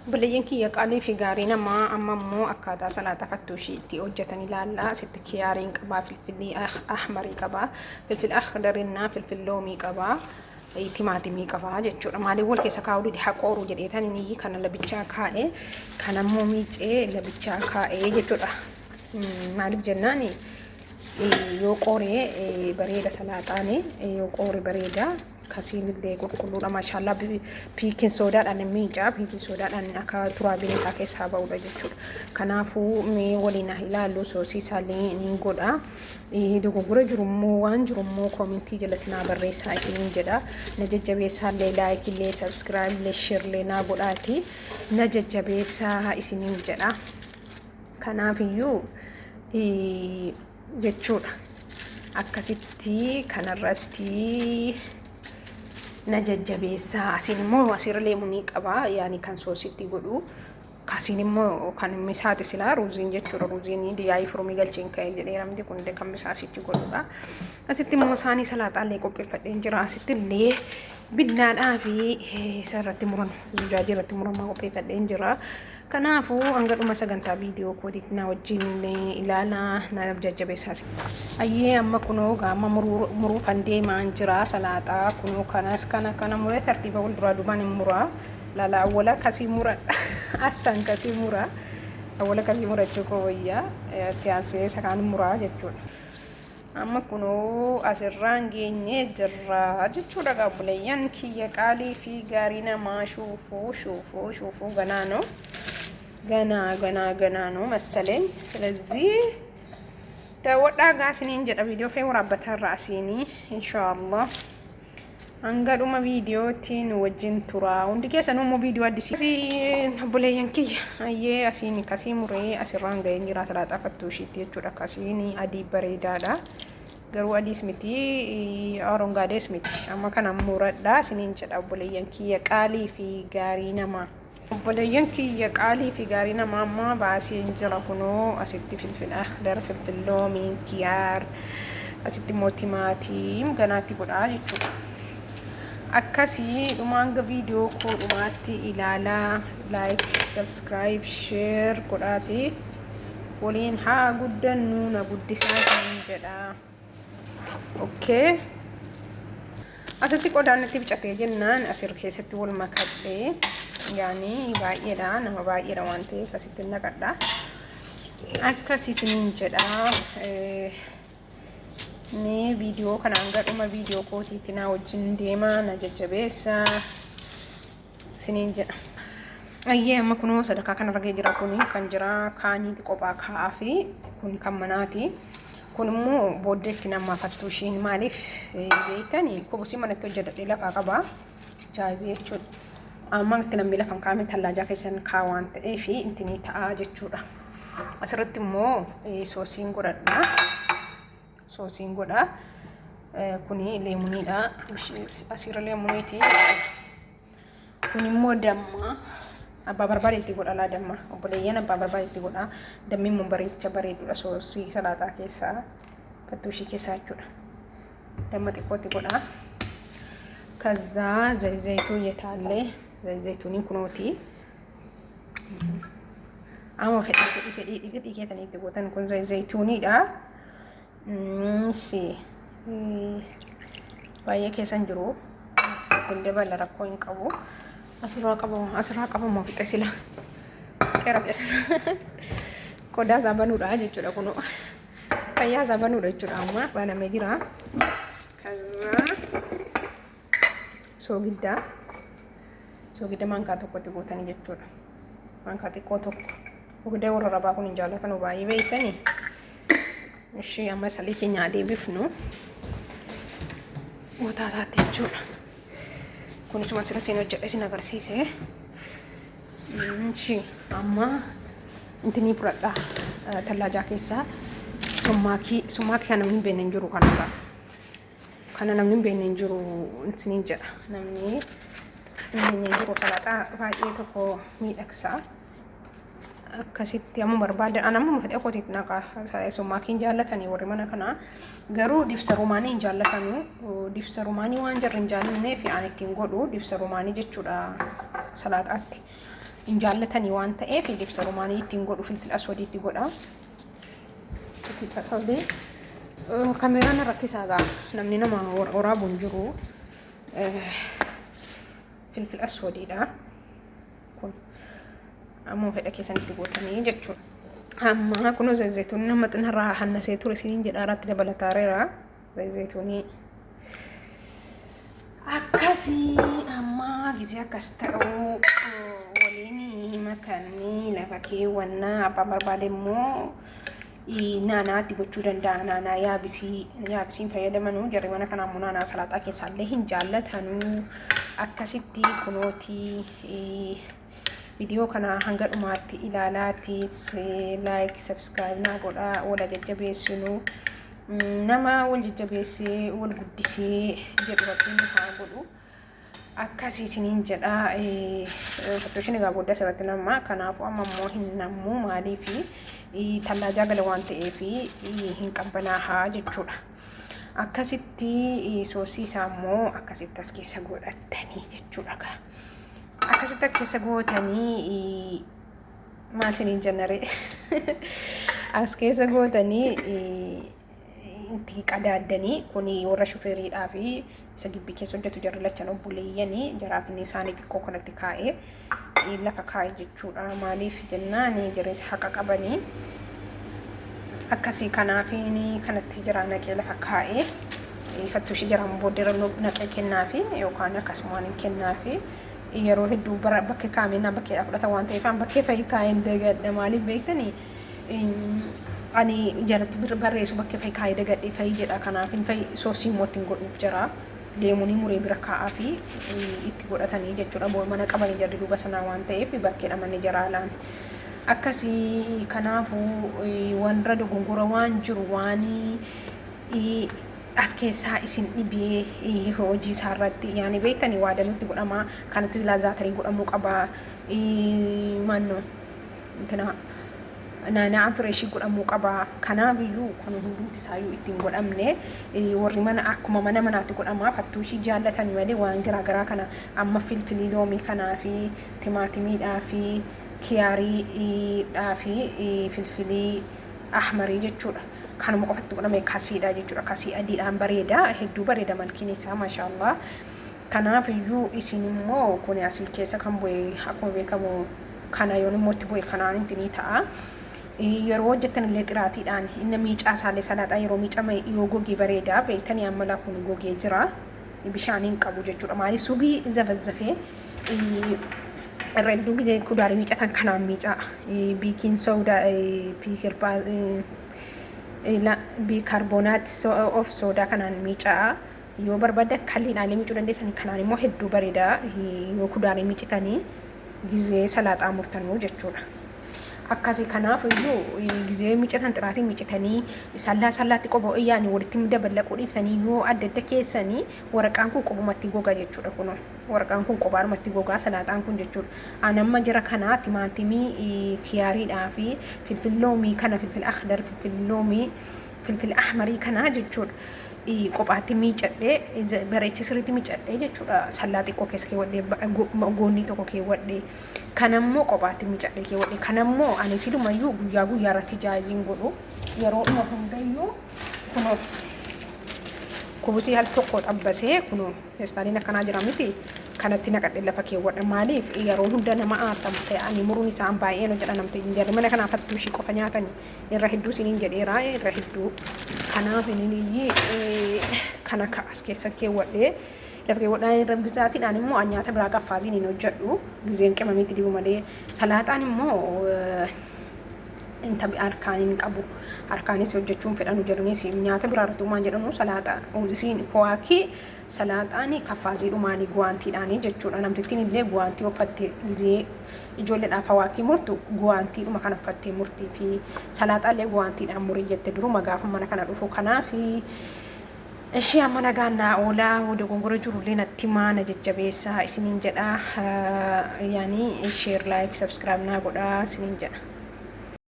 بلين كي يقالي في غارينا ما أمامو أكادا سلطة فتوشي تي أوجتني لالا ست كيارين كبا فلفل أحمر كبا فلفل أخضر فلفل لومي كبا timaatimii qaba jechuudha. Maaliif wal keessa kaa'uu didi haqooru jedheetan inni kana labichaa kaa'ee kan ammoo miicee labichaa kaa'ee jechuudha. Maaliif jennaan yoo qooree bareeda salaaxaanii yoo qoore bareeda kasiin illee qulqulluudha maashaallah piikin soodaadhaan miicaa piikin soodaadhaan akka turaa bineetaa keessaa ba'uudha jechuudha. Kanaafuu mee waliin ilaallu soosii isaallee ni godha. Dogoggora jirummoo waan jirummoo koomentii jalatti naa barreessaa isiniin jedha. Na jajjabeessaallee laayikillee sabskiraayiblee sheerlee naa godhaati. Na jajjabeessaa isiniin jedha. Kanaafiyyuu jechuudha. Akkasitti kanarratti na jajjabeessaa. Asiin immoo asirra leemunii qaba yaani kan soositti godhu. Kasiin immoo kan misaati silaa ruuziin jechuudha. Ruuziin diyaayii firumii galcheen ka'ee jedhee namni kun kan misaasitti godhudha. Asitti immoo saanii salaaxaallee qopheeffadheen jira. Asitti illee biddaadhaa fi isarratti muran zujaajii irratti muramaa qopheeffadheen jira. Kanaafuu hanga dhuma sagantaa viidiyoo kootiitti na wajjin ilaalaa na jajjabeessaa. Ayyee amma kunoo gaama muruu kan deemaa jira salaaxaa kunoo kana muree tartiiba wal duraa duubaan hin muraa. Lala awwala kasii mura asan kasii mura awwala kasii mura jechuudha wayyaa tiyaansee sakaan muraa jechuudha. Amma kunoo asirraan geenyee jirra jechuudha gaabbuleeyyan kiyya qaalii fi gaarii namaa shuufuu ganaano masaleen ስለዚህ daawwadhaa gaasiniin jedha viidiyoo fee waraabbataa irraa asiinii inshaallah. Hanga dhuma viidiyootiin wajjin tura. Hundi keessan immoo viidiyoo addisii buleeyyan kiyya ayyee asiin kasii muree asirraan ga'een jira salaaxaa fattuushiitti jechuudha. Kasiin adii bareedaadha. Garuu adiis miti orongaadees miti. Amma kana muradhaa isiniin jedha buleeyyan kiyya qaalii fi gaarii namaa. Buleeyyan kiyya qaalii fi gaarii namaa amma baasiin jira kunoo asitti filfil akhdar filfil loomii kiyaar asitti immoo timaatiin ganaatti godhaa jechuudha. Akkasii dhumaan viidiyoo koo dhumaatti ilaalaa like subscribe share godhaati waliin haa guddannu na guddisaa kan jedha. Okay. Asitti qodaan itti bicatee jennaan asirra keessatti wal makadhee yaani baay'eedha nama baay'eedha waan ta'eef asitti naqadha. Akkasii isiniin jedha. Mee viidiyoo kana hanga dhuma viidiyoo kootiitti na wajjin deemaa na jajjabeessaa isiniin jedha. Ayyee amma kunoo sadarkaa kanarra ga'ee jira kuni kan jira kaaniiti qophaa kaa'aa fi kun kan manaati. Kun immoo booddeetti nama fattuushiin maaliif beektanii kubusii manatti hojjetadhee lafaa qabaa jaazii jechuudha. Amma itti namni lafan kaa'ame tallaajaa keessan kaawwan ta'ee fi intini ta'aa jechuudha. Asirratti immoo soosiin godhadha. Soosiin godha kuni leemuniidha asirra leemuniiti kun immoo damma abbaa barbaade itti godha laa damma obboleeyyan abbaa barbaade itti godha dammi immoo bareecha bareedudha soosii salaaxaa keessaa fattuushii keessaa jechuudha. Damma xiqqootti godha kazaa zayzaytuu yetaallee zayzaytuunii kunooti amma fedhii keetanii itti gootan kun zayzaytuuniidha. Baay'ee keessan jiru ittiin dabala rakkoo hin qabu. Asirraa qabamoo fixe sila xeera qodaa isaa banuudha jechuudha kunoo fayyaa isaa banuudha jechuudha. Amma banamee jira. Soogidda maankaa tokkotti gootanii jechuudha. Maankaa xiqqoo tokko ogdee warra rabaa kun hin jaallatan baay'ee beektanii. Ishee amma salii keenya adeebifnu gotaa isaatti jechuudha. Kunis masira siin hojjedhe siin agarsiise. Ishee amma intini fudhadha tallaajaa keessaa summaakii kan namni hin beekne hin jiru kanarra. Kana namni hin beekne hin jiru intiniin jedha. Namni hin beekne hin jiru salaaxaa baay'ee tokko miidhagsaa. Akkasitti amma barbaade anamma fedhii kootiitti naqa summaakiin jaallatanii warri mana kanaa garuu dibsa rumaanii hin jaallatanu. Dibsa rumaanii waan jarri hin jaallanneef ani ittiin godhu dibsa rumaanii jechuudha salaaxaatti. إن جالتني وأنت إيه في دبس روماني تنقول في الأسود تقول في الأسود كاميرا نركز على نمني ما ورا بنجرو في الأسود ده كون أما في الأكيسان تقول تاني جتشو أما كنوا زي الزيتون نما تنهر حنا سيتور سنين جدارات دبل تاريرا زي زيتوني أكاسي أما جزيا كستاو وليني مكاني لفكي ونا بابا nana ti gochuu danda'a nana yaabisiin fayyadamanuu jarri mana kana ammoo nana salaaxaa keessaallee hin jaallatanu akkasitti kunooti video kana hanga dhumaatti ilaalaati like subscribe na godha wala jajjabeessinu nama wal jajjabeessee wal guddisee jedhu rabbiin haa godhu akkasii isiniin jedha fattooshin egaa booda asirratti nama kanaafu amma immoo hin nammu maaliifi tallajaa gala waan ta'eefi hin qabbanaahaa jechuudha akkasitti soosii isaa immoo akkasitti as keessa godhatanii jechuudha akkasitti as keessa gootanii maal isiniin jennare as keessa gootanii itti qadaaddanii kuni warra shufeeriidhaa fi isa gibbii keessa hojjetu jarri lachan obboleeyyanii jaraaf inni isaanii xiqqoo kanatti kaa'ee lafa kaa'e jechuudha maaliif jennaan jarris haqa qabanii akkasii kanaafiin kanatti jira naqee lafa kaa'ee fattuushi jiraan booddee naqee kennaafi yookaan akkasumaan kennaafi yeroo hedduu bakkee kaa'ameenaa bakkee fudhata waan ta'eef bakkee fa'i kaa'een dagadha maaliif beektanii ani jalatti barreessu bakkee fa'i kaa'ee dagadhee fa'i jedha kanaaf fa'i soosii mootiin godhuuf jira leemonii muree bira kaa'aa fi itti godhatanii jechuudha mana qabanii jarri duuba sanaa waan ta'eef bakkeedha manni jaraalaan akkasii kanaafuu warra dogongora waan jiru waan as keessaa isin dhibee hojii isaarratti yaani beektanii waadanutti godhamaa kanatti laazaatarii godhamuu qabaa manno intina naanna'an fireeshii godhamuu qabaa kanaafiyyuu kan hundumti isaayyuu ittiin godhamne warri mana akkuma mana manaatti godhamaa fattuushii jaallatanii malee waan garaagaraa kana amma filfilii loomii kanaa fi timaatimiidhaa fi kiyaariidhaa fi filfilii ahmarii jechuudha kanuma qofatti godhame kasiidha jechuudha kasii adiidhaan bareeda hedduu bareeda malkiin isaa maashaallah kanaafiyyuu isin immoo kun asii keessa kan bu'e akkuma beekamu kana yoon immoo itti bu'e kanaan intinii ta'a yeroo hojjetan illee xiraatiidhaan inni miicaa isaallee salaaxaa yeroo miicame yoo gogee bareeda beektanii amma kun gogee jira bishaaniin qabu jechuudha maaliif subii zafazzafee irreedduu gisee kudaarii miicatan kanaan miicaa biikiin soodaa biikarbonaat of soodaa kanaan miicaa yoo barbaadan kalliidhaalee miicuu dandeessanii kanaan immoo hedduu bareeda yoo kudaarii miicitanii gisee salaaxaa murtanuu jechuudha akkasii kanaaf iyyuu gisee miicatan xiraatiin miicitanii sallaatti qoba iyyaanii walitti dabalaquu dhiiftanii yoo adda adda keessanii waraqaan kun qobumatti gogaa jechuudha kun waraqaan kun qobaarumatti gogaa salaaxaan kun jechuudha anamma jira kanaa timaatimii kiyaariidhaa fi filfil loomii kana filfil akhdar filfil loomii filfil ahmarii kanaa jechuudha qophaatti miicadhee bareecha sirriitti miicadhee jechuudha sallaa xiqqoo keessa keewwadhee goonnii tokko keewwadhee kanammoo qophaatti miicadhee keewwadhee kanammoo ani silumayyuu guyyaa irratti jaayiziin godhu yeroo dhuma hundayyuu kunoo kubusii hal tokko xabbasee kunoo feestaaliin akkanaa jira miti kanatti naqadhee lafa keewwadha maaliif yeroo hunda nama aarsamu ta'anii muruun isaan baay'een hojjedha namti jarri mana kanaa fattuushii qofa nyaatanii irra hedduu isiniin jedheeraa irra hedduu kanaaf inni kana as keessa keewwadhee lafa keewwadhaan irra bisaatiidhaan immoo nyaata biraa qaffaaziin hin hojjedhu gizeen qimamitti dibu malee salaaxaan immoo inta harkaaniin qabu harkaanis hojjechuun fedhanu jedhanis nyaata biraa irrattumaan jedhanu salaaxaa isiin ho'aakii salaaxaani kaffaazii dhumaanii guwaantiidhaanii jechuudha namtittiin illee guwaantii uffattee gizee ijoolleedhaaf hawaakii murtu guwaantii dhuma kana uffattee murtii fi salaaxaallee guwaantiidhaan murii jette duruma gaafa mana kana dhufu kanaafi ishee amma nagaannaa oolaa wada gongora jirullee natti maana jajjabeessaa isiniin jedha yaani share like subscribe naa godhaa isiniin jedha